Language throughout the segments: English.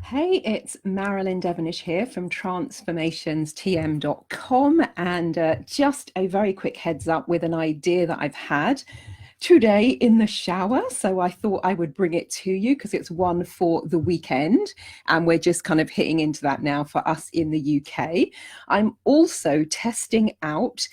Hey, it's Marilyn Devonish here from transformationstm.com, and just a very quick heads up with an idea that I've had today in the shower. So I thought I would bring it to you because it's one for the weekend, and we're just kind of hitting into that now for us in the UK. I'm also testing out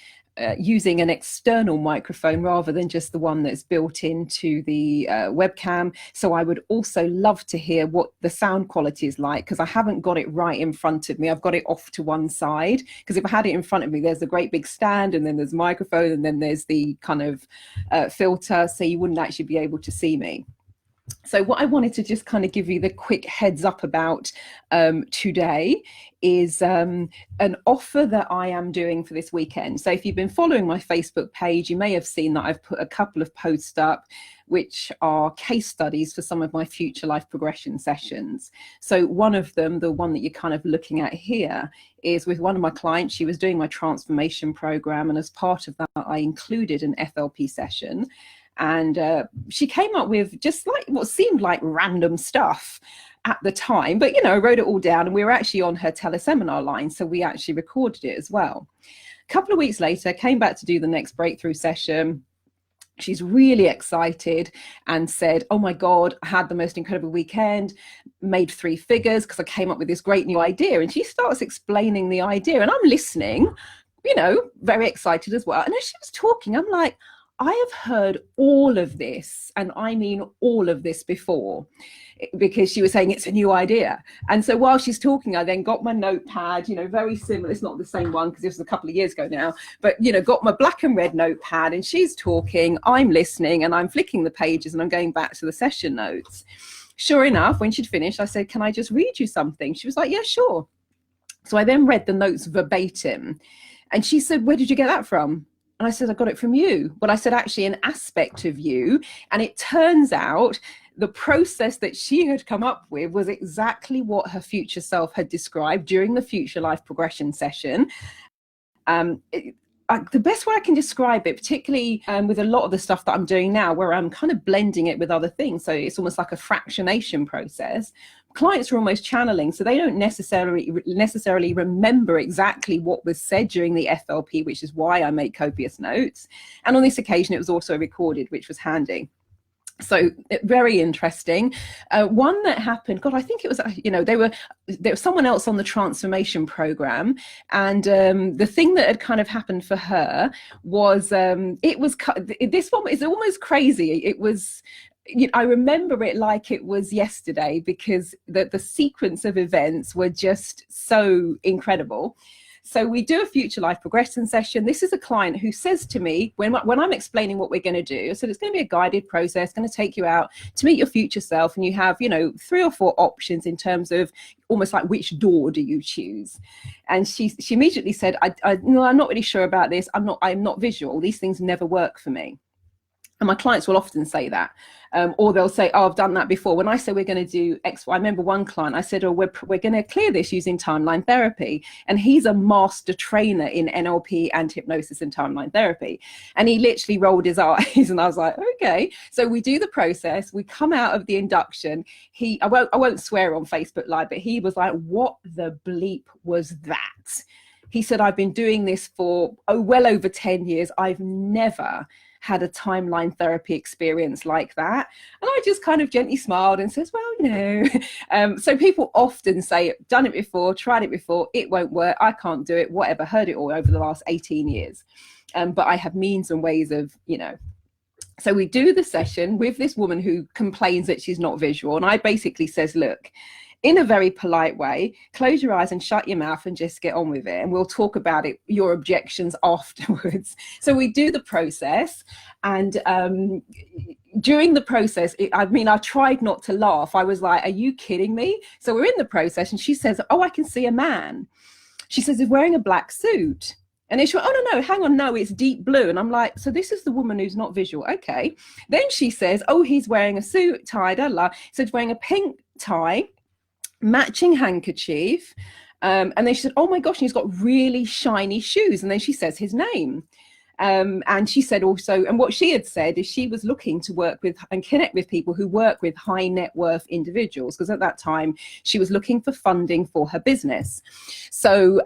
using an external microphone rather than just the one that's built into the webcam. So I would also love to hear what the sound quality is like, because I haven't got it right in front of me. I've got it off to one side, because if I had it in front of me, there's a great big stand, and then there's a microphone, and then there's the kind of filter, so you wouldn't actually be able to see me. So what I wanted to just kind of give you the quick heads up about today is an offer that I am doing for this weekend. So if you've been following my Facebook page, you may have seen that I've put a couple of posts up which are case studies for some of my future life progression sessions. So one of them, the one that you're kind of looking at here, is with one of my clients. She was doing my transformation program, and as part of that I included an FLP session. And she came up with just like what seemed like random stuff at the time, but I wrote it all down, and we were actually on her teleseminar line, so we actually recorded it as well. A couple of weeks later, came back to do the next breakthrough session. She's really excited and said, oh my God, I had the most incredible weekend, made 3 figures because I came up with this great new idea. And she starts explaining the idea, and I'm listening, very excited as well. And as she was talking, I'm like, I have heard all of this, and I mean all of this before, because she was saying it's a new idea. And so while she's talking, I then got my notepad, very similar. It's not the same one because this was a couple of years ago now, but, got my black and red notepad, and she's talking, I'm listening, and I'm flicking the pages, and I'm going back to the session notes. Sure enough, when she'd finished, I said, can I just read you something? She was like, yeah, sure. So I then read the notes verbatim, and she said, where did you get that from? And I said, I got it from you. But I said, actually, an aspect of you. And it turns out the process that she had come up with was exactly what her future self had described during the future life progression session. The best way I can describe it, particularly with a lot of the stuff that I'm doing now, where I'm kind of blending it with other things, so it's almost like a fractionation process. Clients are almost channeling, so they don't necessarily remember exactly what was said during the FLP, which is why I make copious notes. And on this occasion, it was also recorded, which was handy. So very interesting. One that happened, God, I think it was, there was someone else on the transformation program, and the thing that had kind of happened for her was this one is almost crazy. It was, I remember it like it was yesterday, because the sequence of events were just so incredible. So we do a future life progression session. This is a client who says to me, when I'm explaining what we're going to do, I said, it's going to be a guided process, going to take you out to meet your future self. And you have, 3 or 4 options in terms of almost like, which door do you choose? And she immediately said, no, I'm not really sure about this. I'm not visual. These things never work for me. And my clients will often say that, or they'll say, oh, I've done that before. When I say we're going to do X, I remember one client, I said, oh, we're going to clear this using timeline therapy. And he's a master trainer in NLP and hypnosis and timeline therapy. And he literally rolled his eyes, and I was like, okay. So we do the process. We come out of the induction. I won't swear on Facebook Live, but he was like, what the bleep was that? He said, I've been doing this for well over 10 years. I've never had a timeline therapy experience like that. And I just kind of gently smiled and says, well, so people often say, done it before, tried it before, it won't work, I can't do it, whatever, heard it all over the last 18 years. But I have means and ways of, So we do the session with this woman who complains that she's not visual. And I basically says, look, in a very polite way, close your eyes and shut your mouth and just get on with it. And we'll talk about it, your objections afterwards. So we do the process. And during the process, I tried not to laugh. I was like, are you kidding me? So we're in the process, and she says, oh, I can see a man. She says, he's wearing a black suit. And then she went, oh, no, hang on, no, it's deep blue. And I'm like, so this is the woman who's not visual. Okay. Then she says, oh, he's wearing a suit, tie, so he's wearing a pink tie, matching handkerchief, and then she said, oh my gosh, he's got really shiny shoes. And then she says his name, And she said also, and what she had said is she was looking to work with and connect with people who work with high net worth individuals, because at that time she was looking for funding for her business. So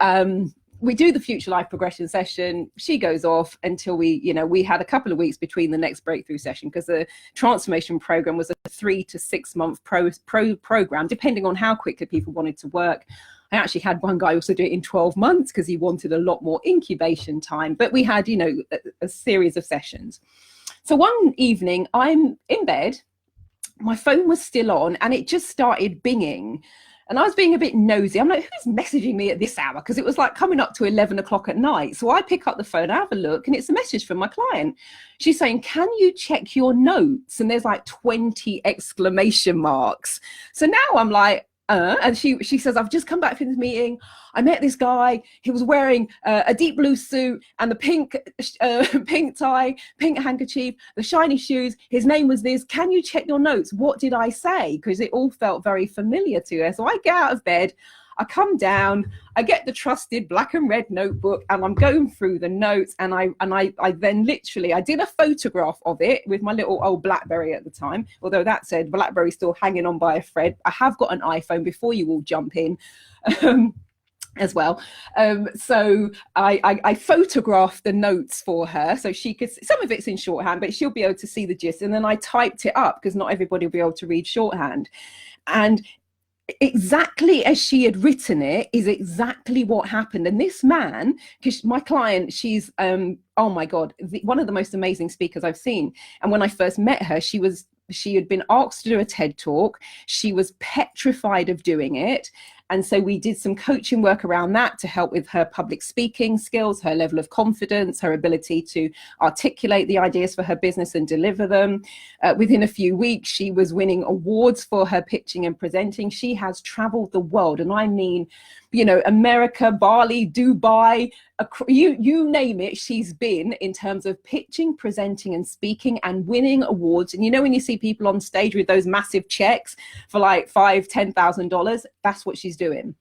we do the future life progression session. She goes off until we had a couple of weeks between the next breakthrough session, because the transformation program was a 3 to 6 month program, depending on how quickly people wanted to work. I actually had one guy also do it in 12 months because he wanted a lot more incubation time, but we had, a series of sessions. So one evening I'm in bed, my phone was still on and it just started binging. And I was being a bit nosy. I'm like, who's messaging me at this hour? Because it was like coming up to 11 o'clock at night. So I pick up the phone, I have a look, and it's a message from my client. She's saying, can you check your notes? And there's like 20 exclamation marks. So now I'm like, and she says, I've just come back from this meeting. I met this guy. He was wearing a deep blue suit and the pink tie, pink handkerchief, the shiny shoes. His name was this. Can you check your notes? What did I say? Because it all felt very familiar to her. So I get out of bed. I come down, I get the trusted black and red notebook, and I'm going through the notes, and I then literally, I did a photograph of it with my little old BlackBerry at the time, although that said BlackBerry still hanging on by a thread. I have got an iPhone before you all jump in. As well. So I photographed the notes for her so she could, some of it's in shorthand, but she'll be able to see the gist. And then I typed it up because not everybody will be able to read shorthand. And exactly as she had written it is exactly what happened. And this man, because my client, she's oh my God, one of the most amazing speakers I've seen. And when I first met her, she had been asked to do a TED talk. She was petrified of doing it. And so we did some coaching work around that to help with her public speaking skills, her level of confidence, her ability to articulate the ideas for her business and deliver them. Within a few weeks, she was winning awards for her pitching and presenting. She has traveled the world. And I mean, America, Bali, Dubai, you name it, she's been in terms of pitching, presenting and speaking and winning awards. And when you see people on stage with those massive checks for like $5,000, $10,000, that's what she's doing.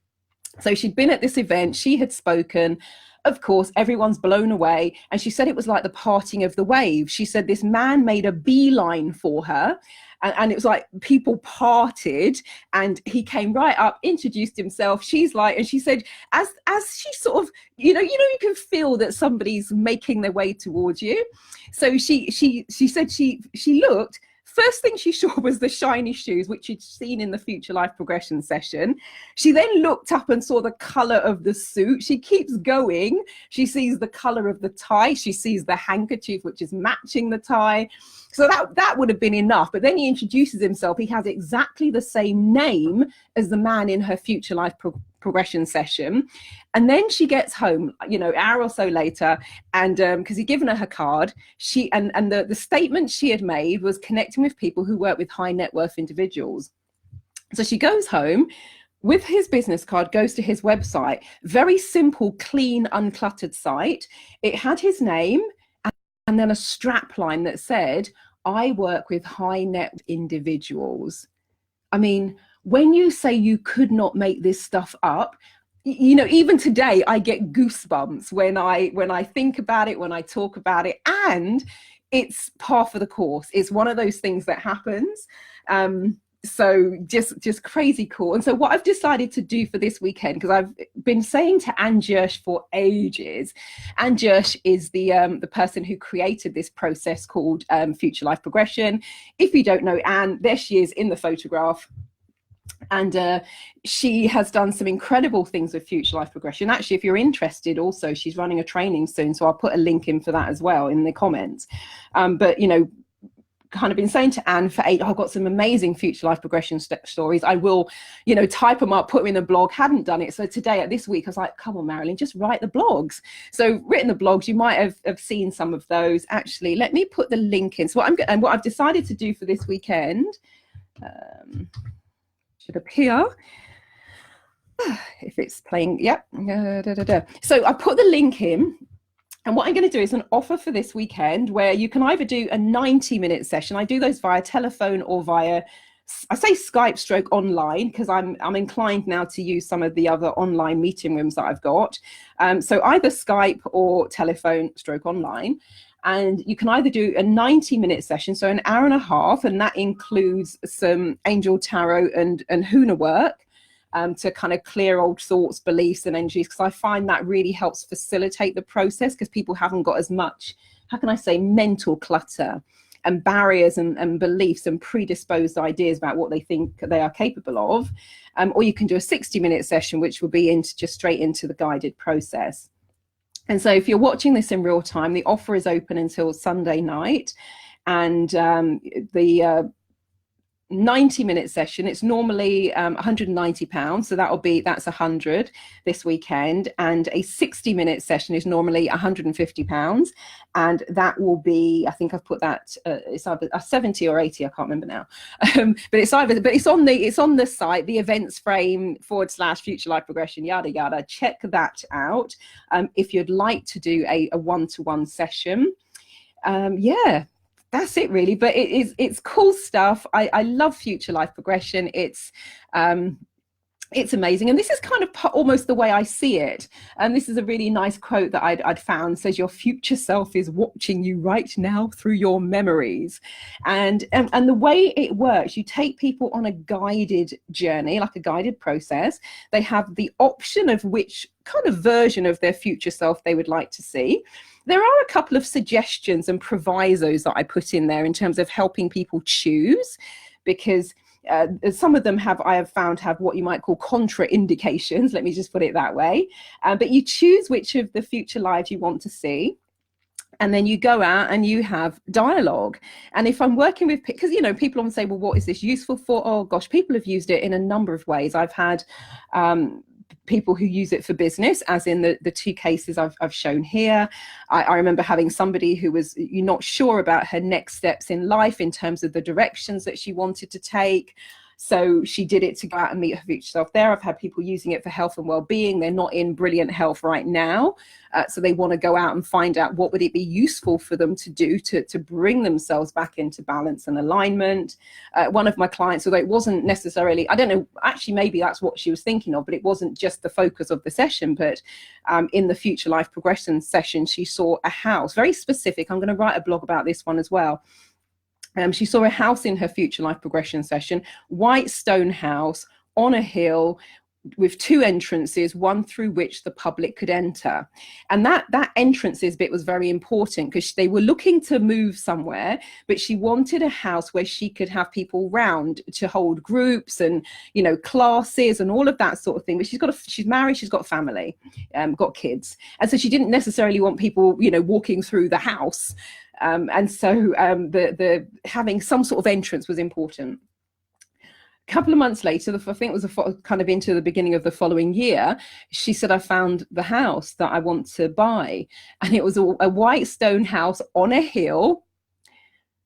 So she'd been at this event, she had spoken. Of course, everyone's blown away. And she said it was like the parting of the waves. She said this man made a beeline for her. And it was like people parted and he came right up, introduced himself. She's like, and she said, as she sort of, you can feel that somebody's making their way towards you. So she said she looked. First thing she saw was the shiny shoes, which she'd seen in the future life progression session. She then looked up and saw the color of the suit. She keeps going. She sees the color of the tie. She sees the handkerchief, which is matching the tie. So that would have been enough. But then he introduces himself. He has exactly the same name as the man in her future life progression session. And then she gets home, an hour or so later, and because he'd given her card, the statement she had made was connecting with people who work with high net worth individuals. So she goes home with his business card, goes to his website, very simple, clean, uncluttered site. It had his name and then a strap line that said, I work with high net individuals. I mean, when you say you could not make this stuff up, even today I get goosebumps when I think about it, when I talk about it, and it's par for the course. It's one of those things that happens. So just crazy cool. And so what I've decided to do for this weekend, because I've been saying to Anne Jersh for ages, Anne Jersh is the person who created this process called Future Life Progression. If you don't know Anne, there she is in the photograph. And she has done some incredible things with Future Life Progression. Actually, if you're interested, also, she's running a training soon. So I'll put a link in for that as well in the comments. But, kind of been saying to Anne for I've got some amazing Future Life Progression stories. I will, type them up, put them in the blog. Hadn't done it. So today, this week, I was like, come on, Marilyn, just write the blogs. So written the blogs, you might have seen some of those. Actually, let me put the link in. So what I've decided to do for this weekend, should appear if it's playing. Yep. So I put the link in. And what I'm going to do is an offer for this weekend where you can either do a 90-minute session. I do those via telephone or via I say Skype stroke online because I'm inclined now to use some of the other online meeting rooms that I've got. So either Skype or telephone stroke online. And you can either do a 90-minute session, so an hour and a half, and that includes some angel tarot and Huna work to kind of clear old thoughts, beliefs and energies, because I find that really helps facilitate the process, because people haven't got as much, how can I say, mental clutter and barriers and beliefs and predisposed ideas about what they think they are capable of. Or you can do a 60-minute session, which will be just straight into the guided process. And so if you're watching this in real time, the offer is open until Sunday night. And the 90-minute session, it's normally £190, so that's 100 this weekend. And a 60-minute session is normally £150, and that will be, I think I've put that it's either a 70 or 80, I can't remember now, but it's on the site, the events frame / future life progression, yada yada. Check that out if you'd like to do a one-to-one session. Yeah, that's it really. But it's cool stuff. I love future life progression. It's amazing, and this is kind of almost the way I see it. And this is a really nice quote that I'd found. It says, your future self is watching you right now through your memories. And the way it works, you take people on a guided journey, like a guided process. They have the option of which kind of version of their future self they would like to see. There are a couple of suggestions and provisos that I put in there in terms of helping people choose, because some of them I have found have what you might call contraindications. Let me just put it that way. But you choose which of the future lives you want to see. And then you go out and you have dialogue. And if I'm working with, because, you know, people often say, well, what is this useful for? Oh, gosh, people have used it in a number of ways. I've had people who use it for business, as in the two cases I've shown here. I remember having somebody who was not sure about her next steps in life in terms of the directions that she wanted to take. So she did it to go out and meet her future self there. I've had people using it for health and well-being. They're not in brilliant health right now. So they want to go out and find out what would it be useful for them to do to bring themselves back into balance and alignment. One of my clients, although it wasn't necessarily, I don't know, actually maybe that's what she was thinking of, but it wasn't just the focus of the session. But in the future life progression session, she saw a house, very specific. I'm going to write a blog about this one as well. She saw a house in her future life progression session, white stone house on a hill with two entrances, one through which the public could enter. And that entrances bit was very important, because they were looking to move somewhere, but she wanted a house where she could have people round to hold groups and, you know, classes and all of that sort of thing. But she's married, she's got a family, got kids. And so she didn't necessarily want people, you know, walking through the house. And so the having some sort of entrance was important. A couple of months later, I think it was kind of into the beginning of the following year, she said, I found the house that I want to buy. And it was a white stone house on a hill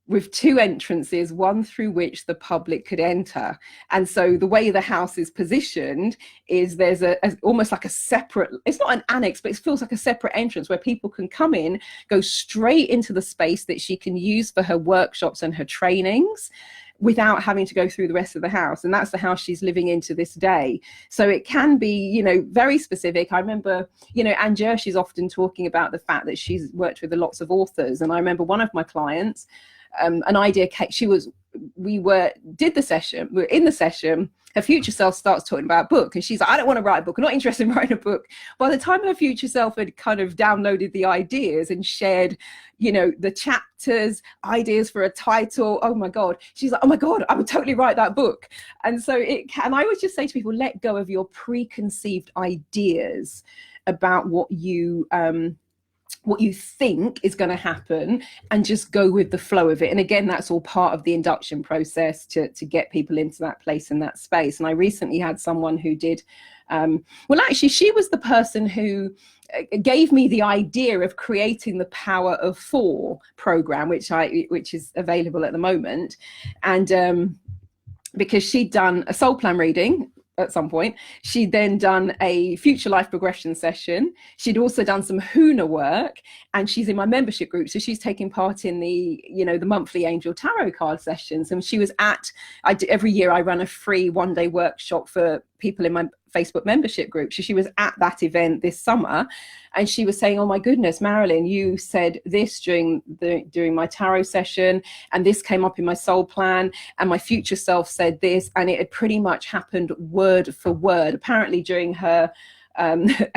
with two entrances, one through which the public could enter. And so the way the house is positioned is there's almost like a separate, it's not an annex, but it feels like a separate entrance where people can come in, go straight into the space that she can use for her workshops and her trainings without having to go through the rest of the house. And that's the house she's living in to this day. So it can be, you know, very specific. I remember, you know, Anne She's often talking about the fact that she's worked with lots of authors. And I remember one of my clients, an idea came, we were in the session, her future self starts talking about a book, and she's like, I don't want to write a book, I'm not interested in writing a book. By the time her future self had kind of downloaded the ideas and shared, you know, the chapters, ideas for a title, oh my God, she's like, oh my God, I would totally write that book. And so and I always just say to people, let go of your preconceived ideas about what you think is going to happen, and just go with the flow of it. And again, that's all part of the induction process to get people into that place and that space. And I recently had someone who did, well, actually, she was the person who gave me the idea of creating the Power of 4 program, which is available at the moment. And because she'd done a soul plan reading at some point. She'd then done a future life progression session. She'd also done some Huna work, and she's in my membership group. So she's taking part in the, you know, the monthly angel tarot card sessions. And she was every year I run a free one-day workshop for people in my Facebook membership group. So she was at that event this summer, and she was saying, oh my goodness, Marilyn, you said this during my tarot session, and this came up in my soul plan, and my future self said this, and it had pretty much happened word for word. Apparently during her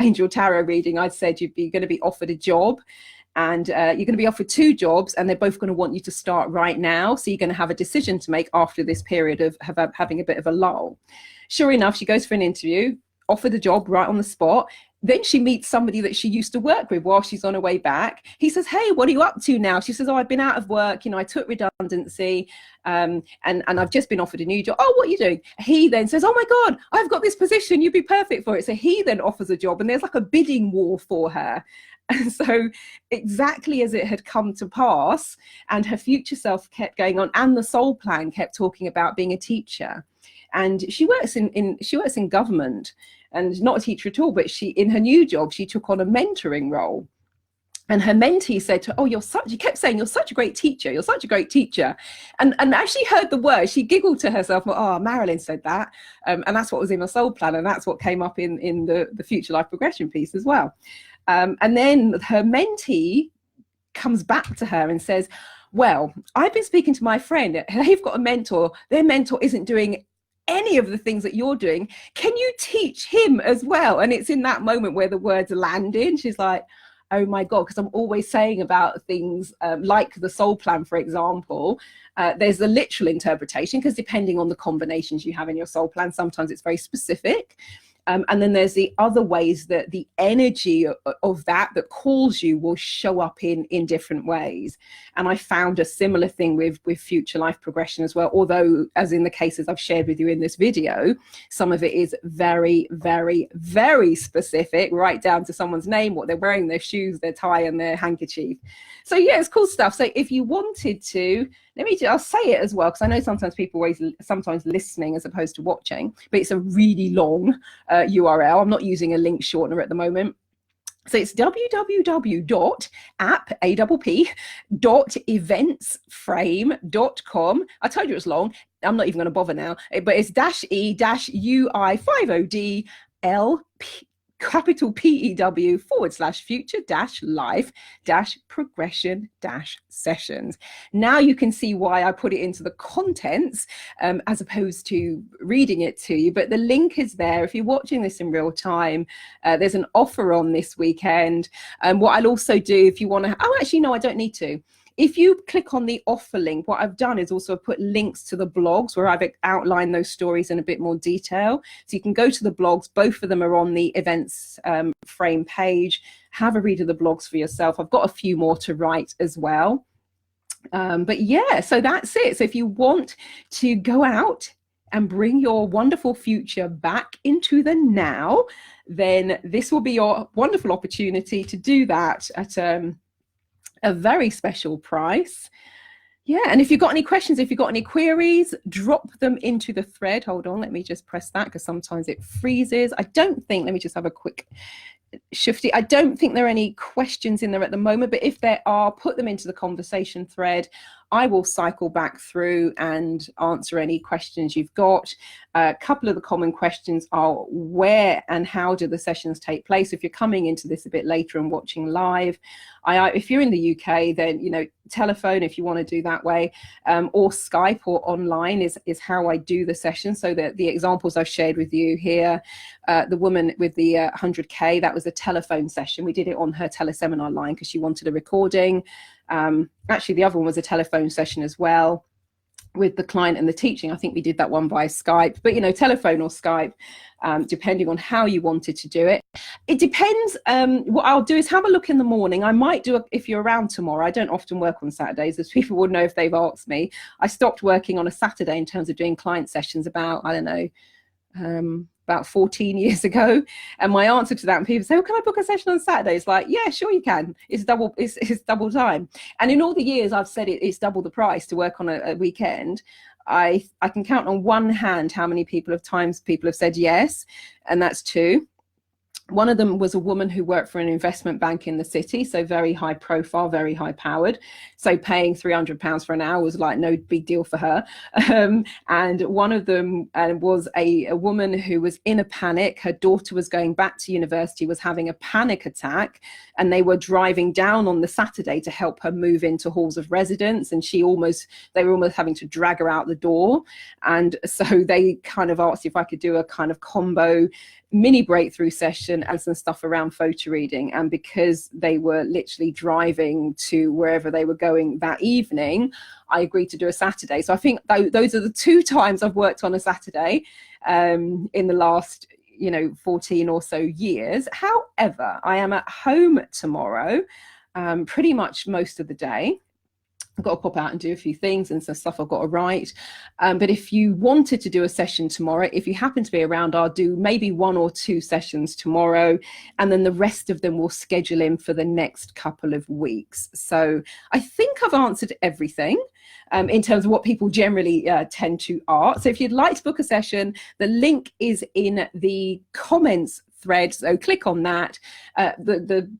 angel tarot reading, I'd said you're going to be offered a job, and you're going to be offered 2 jobs, and they're both going to want you to start right now. So you're going to have a decision to make after this period of having a bit of a lull. Sure enough, she goes for an interview, offered a job right on the spot. Then she meets somebody that she used to work with while she's on her way back. He says, hey, what are you up to now? She says, oh, I've been out of work. You know, I took redundancy and I've just been offered a new job. Oh, what are you doing? He then says, oh my God, I've got this position. You'd be perfect for it. So he then offers a job, and there's like a bidding war for her. And so exactly as it had come to pass, and her future self kept going on, and the soul plan kept talking about being a teacher. And she works in government, and not a teacher at all, but in her new job, she took on a mentoring role. And her mentee said to her, oh, she kept saying, you're such a great teacher. You're such a great teacher. And as she heard the word, she giggled to herself, oh, Marilyn said that. And that's what was in my soul plan. And that's what came up in the future life progression piece as well. And then her mentee comes back to her and says, well, I've been speaking to my friend. They've got a mentor. Their mentor isn't doing any of the things that you're doing. Can you teach him as well? And it's in that moment where the words land in. She's like, oh my God, because I'm always saying about things like the soul plan, for example, there's a literal interpretation, because depending on the combinations you have in your soul plan, sometimes it's very specific. And then there's the other ways that the energy of that calls you will show up in different ways. And I found a similar thing with future life progression as well, although as in the cases I've shared with you in this video, some of it is very, very, very specific, right down to someone's name, what they're wearing, their shoes, their tie, and their handkerchief. So yeah, it's cool stuff. So if you wanted to, I'll say it as well, because I know sometimes people sometimes listening as opposed to watching, but it's a really long URL. I'm not using a link shortener at the moment. So it's www.eventsframe.com. I told you it was long. I'm not even going to bother now, but it's -E-UI50DLP. capital PEW/future-life-progression-sessions. Now you can see why I put it into the contents as opposed to reading it to you, but the link is there. If you're watching this in real time, there's an offer on this weekend. What I'll also do, if you want to, oh, actually, no, I don't need to. If you click on the offer link, what I've done is also put links to the blogs where I've outlined those stories in a bit more detail. So you can go to the blogs. Both of them are on the events frame page. Have a read of the blogs for yourself. I've got a few more to write as well. But yeah, so that's it. So if you want to go out and bring your wonderful future back into the now, then this will be your wonderful opportunity to do that at a very special price. Yeah, and if you've got any questions, if you've got any queries, drop them into the thread. Hold on, let me just press that, because sometimes it freezes. I don't think, let me just have a quick shifty. I don't think there are any questions in there at the moment, but if there are, put them into the conversation thread. I will cycle back through and answer any questions you've got. A couple of the common questions are, where and how do the sessions take place? If you're coming into this a bit later and watching live, if you're in the UK, then, you know, telephone if you want to do that way, or Skype or online is how I do the session. So that the examples I've shared with you here, the woman with the 100K, that was a telephone session. We did it on her teleseminar line because she wanted a recording. Actually, the other one was a telephone session as well with the client and the teaching. I think we did that one via Skype, but, you know, telephone or Skype, depending on how you wanted to do it. It depends. What I'll do is have a look in the morning. I might do, if you're around tomorrow. I don't often work on Saturdays, as people would know if they've asked me. I stopped working on a Saturday in terms of doing client sessions about, I don't know, about 14 years ago. And my answer to that, and people say, well, can I book a session on Saturday? It's like, yeah, sure you can. It's double time. And in all the years I've said it's double the price to work on a weekend. I can count on one hand how many people have said yes, and that's 2. One of them was a woman who worked for an investment bank in the city, so very high profile, very high powered. So paying £300 for an hour was like no big deal for her. And one of them was a woman who was in a panic. Her daughter was going back to university, was having a panic attack, and they were driving down on the Saturday to help her move into halls of residence. And they were almost having to drag her out the door. And so they kind of asked if I could do a kind of combo mini breakthrough session and some stuff around photo reading. And because they were literally driving to wherever they were going that evening, I agreed to do a Saturday. So I think those are the 2 times I've worked on a Saturday in the last 14 or so years. However, I am at home tomorrow pretty much most of the day. I've got to pop out and do a few things and some stuff I've got to write. But if you wanted to do a session tomorrow, if you happen to be around, I'll do maybe 1 or 2 sessions tomorrow, and then the rest of them will schedule in for the next couple of weeks. So I think I've answered everything in terms of what people generally tend to ask. So if you'd like to book a session, the link is in the comments thread. So click on that. The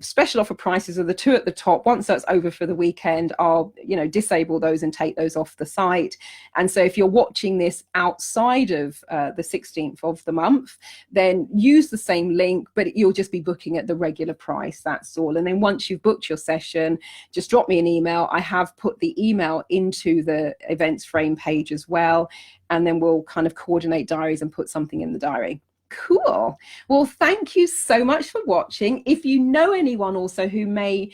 special offer prices are the 2 at the top. Once that's over for the weekend, I'll disable those and take those off the site. And so if you're watching this outside of the 16th of the month, then use the same link, but you'll just be booking at the regular price. That's all. And then once you've booked your session, just drop me an email. I have put the email into the events frame page as well, and then we'll kind of coordinate diaries and put something in the diary. Cool. Well, thank you so much for watching. If you know anyone also who may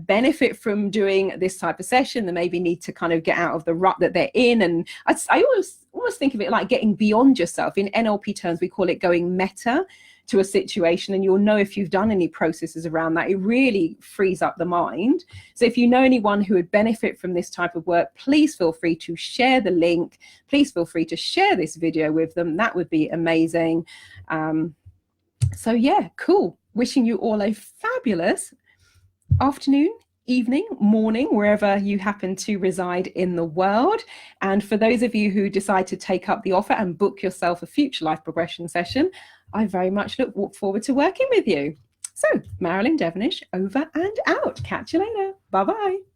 benefit from doing this type of session, they maybe need to kind of get out of the rut that they're in. And I always think of it like getting beyond yourself. In NLP terms, we call it going meta to a situation, and you'll know if you've done any processes around that. It really frees up the mind. So if you know anyone who would benefit from this type of work, please feel free to share the link. Please feel free to share this video with them. That would be amazing. So yeah, cool. Wishing you all a fabulous afternoon, evening, morning, wherever you happen to reside in the world. And for those of you who decide to take up the offer and book yourself a future life progression session, I very much look forward to working with you. So, Marilyn Devonish, over and out. Catch you later. Bye-bye.